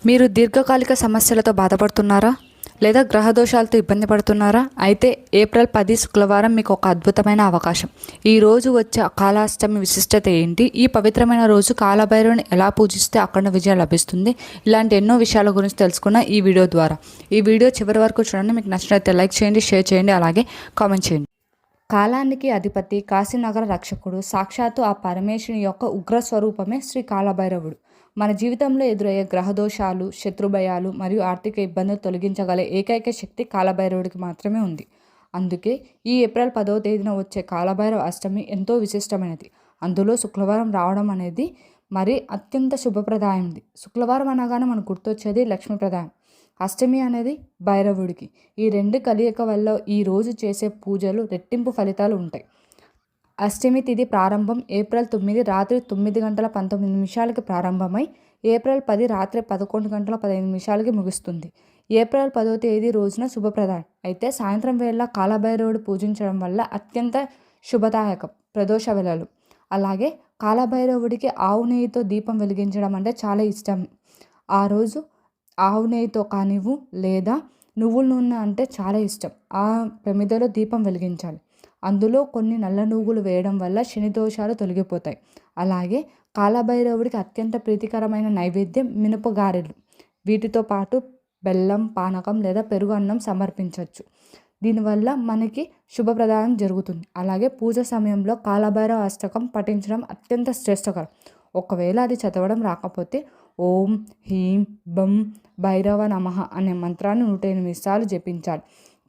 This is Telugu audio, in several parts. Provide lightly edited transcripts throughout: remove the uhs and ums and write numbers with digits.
మీరు దీర్ఘకాలిక సమస్యలతో బాధపడుతున్నారా? లేదా గ్రహ దోషాలతో ఇబ్బంది పడుతున్నారా? అయితే ఏప్రిల్ 10 శుక్రవారం మీకు ఒక అద్భుతమైన అవకాశం. ఈ రోజు వచ్చే కాలాష్టమి విశిష్టత ఏంటి? ఈ పవిత్రమైన రోజు కాలభైరవుని ఎలా పూజిస్తే అఖండ విజయం లభిస్తుంది? ఇలాంటి ఎన్నో విషయాల గురించి తెలుసుకున్న ఈ వీడియో ద్వారా. ఈ వీడియో చివరి వరకు చూడండి. మీకు నచ్చినట్లయితే లైక్ చేయండి, షేర్ చేయండి, అలాగే కామెంట్ చేయండి. కాలానికి అధిపతి, కాశీనగర రక్షకుడు, సాక్షాత్తు ఆ పరమేశ్వరుని యొక్క ఉగ్ర స్వరూపమే శ్రీ కాలభైరవుడు. మన జీవితంలో ఎదురయ్యే గ్రహదోషాలు, శత్రుభయాలు మరియు ఆర్థిక ఇబ్బందులు తొలగించగల ఏకైక శక్తి కాలభైరవుడికి మాత్రమే ఉంది. అందుకే ఈ ఏప్రిల్ 10వ తేదీన వచ్చే కాలభైరవ అష్టమి ఎంతో విశిష్టమైనది. అందులో శుక్రవారం రావడం అనేది మరి అత్యంత శుభప్రదాయంది. శుక్రవారం అనగానే మనకు గుర్తొచ్చేది లక్ష్మీప్రదాయం. అష్టమి అనేది భైరవుడికి. ఈ రెండు కలయిక వల్ల ఈ రోజు చేసే పూజలు రెట్టింపు ఫలితాలు ఉంటాయి. అష్టమి తిథి ప్రారంభం ఏప్రిల్ 9 రాత్రి 9:19 ప్రారంభమై ఏప్రిల్ 10 రాత్రి 11:15 ముగుస్తుంది. ఏప్రిల్ 10వ తేదీ రోజున శుభప్రదాయం. అయితే సాయంత్రం వేళ కాలభైరవుడు పూజించడం వల్ల అత్యంత శుభదాయకం. ప్రదోష వేళలు. అలాగే కాలభైరవుడికి ఆవు నెయ్యితో దీపం వెలిగించడం అంటే చాలా ఇష్టం. ఆ రోజు ఆవు నెయ్యితో కానివ్వు లేదా నువ్వుల నూనె అంటే చాలా ఇష్టం. ఆ ప్రమిదలో దీపం వెలిగించాలి. అందులో కొన్ని నల్ల నువ్వులు వేయడం వల్ల శని దోషాలు తొలగిపోతాయి. అలాగే కాలభైరవుడికి అత్యంత ప్రీతికరమైన నైవేద్యం మినపగారెలు. వీటితో పాటు బెల్లం, పానకం లేదా పెరుగు అన్నం సమర్పించవచ్చు. దీనివల్ల మనకి శుభప్రదాయం జరుగుతుంది. అలాగే పూజ సమయంలో కాలభైరవ అష్టకం పఠించడం అత్యంత శ్రేష్టకరం. ఒకవేళ అది చదవడం రాకపోతే ఓం హ్రీం బం భైరవ నమః అనే మంత్రాన్ని 108 సార్లు జపించాలి.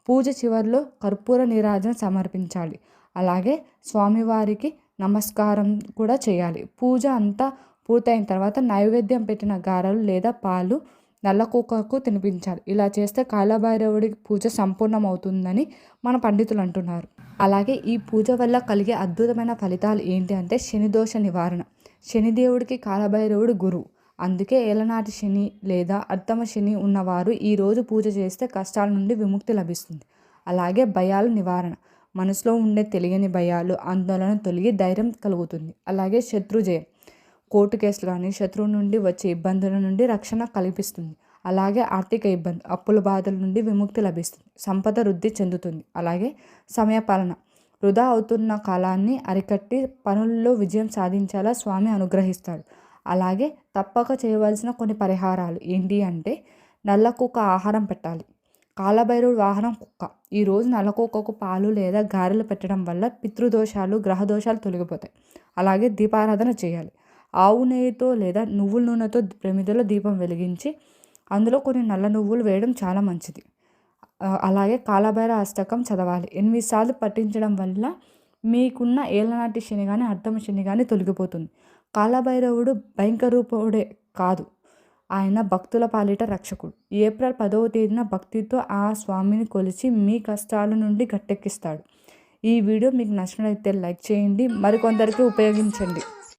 పూజ చివరిలో కర్పూర నీరాజన సమర్పించాలి. అలాగే స్వామివారికి నమస్కారం కూడా చేయాలి. పూజ అంతా పూర్తయిన తర్వాత నైవేద్యం పెట్టిన గారెలు లేదా పాలు నల్ల కుక్కకు తినిపించాలి. ఇలా చేస్తే కాలభైరవుడికి పూజ సంపూర్ణమవుతుందని మన పండితులు అంటున్నారు. అలాగే ఈ పూజ వల్ల కలిగే అద్భుతమైన ఫలితాలు ఏంటి అంటే శనిదోష నివారణ. శనిదేవుడికి కాలభైరవుడు గురువు. అందుకే ఏలనాటి శని లేదా అర్ధమ శని ఉన్నవారు ఈరోజు పూజ చేస్తే కష్టాల నుండి విముక్తి లభిస్తుంది. అలాగే భయాల నివారణ. మనసులో ఉండే తెలియని భయాలు, ఆందోళన తొలగి ధైర్యం కలుగుతుంది. అలాగే శత్రుజయం. కోర్టు కేసులు కానీ శత్రువు నుండి వచ్చే ఇబ్బందుల నుండి రక్షణ కల్పిస్తుంది. అలాగే ఆర్థిక ఇబ్బంది, అప్పుల బాధల నుండి విముక్తి లభిస్తుంది. సంపద వృద్ధి చెందుతుంది. అలాగే సమయపాలన. వృధా అవుతున్న కాలాన్ని అరికట్టి పనుల్లో విజయం సాధించేలా స్వామి అనుగ్రహిస్తాడు. అలాగే తప్పక చేయవలసిన కొన్ని పరిహారాలు ఏంటి అంటే నల్ల కుక్క ఆహారం పెట్టాలి. కాలభైరవుడు వాహనం కుక్క. ఈరోజు నల్ల కుక్కకు పాలు లేదా గారెలు పెట్టడం వల్ల పితృదోషాలు, గ్రహదోషాలు తొలగిపోతాయి. అలాగే దీపారాధన చేయాలి. ఆవు నెయ్యితో లేదా నువ్వుల నూనెతో ప్రమిదలో దీపం వెలిగించి అందులో కొన్ని నల్ల నువ్వులు వేయడం చాలా మంచిది. అలాగే కాలభైరవ అష్టకం చదవాలి. 8 సార్లు పఠించడం వల్ల మీకున్న ఏలనాటి శని కానీ అర్ధమ శని కానీ తొలగిపోతుంది. కాలభైరవుడు భయంకర రూపుడే కాదు, ఆయన భక్తుల పాలిట రక్షకుడు. ఏప్రిల్ 10వ తేదీన భక్తితో ఆ స్వామిని కొలిచి మీ కష్టాల నుండి గట్టెక్కిస్తాడు. ఈ వీడియో మీకు నచ్చినట్లయితే లైక్ చేయండి, మరికొందరికి ఉపయోగించండి.